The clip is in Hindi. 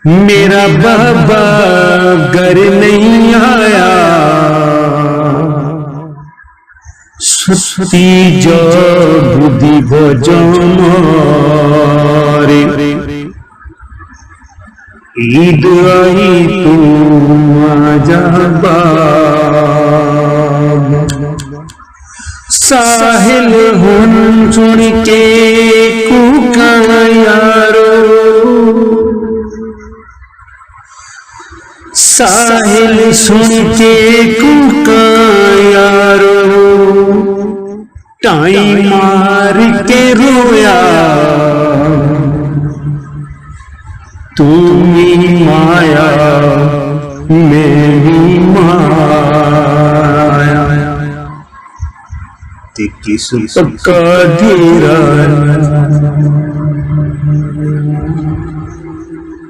मेरा बाबा घर नहीं आया, सुती जो बुद्धि भजमारे, ईद आई तू आजा बाबा। साहिल हुन सुन के कूका यारो, साहिल सुन के कूका यारो, टाई मार के रोया, तू भी माया मैं भी माया, ते किस पक्का घेरा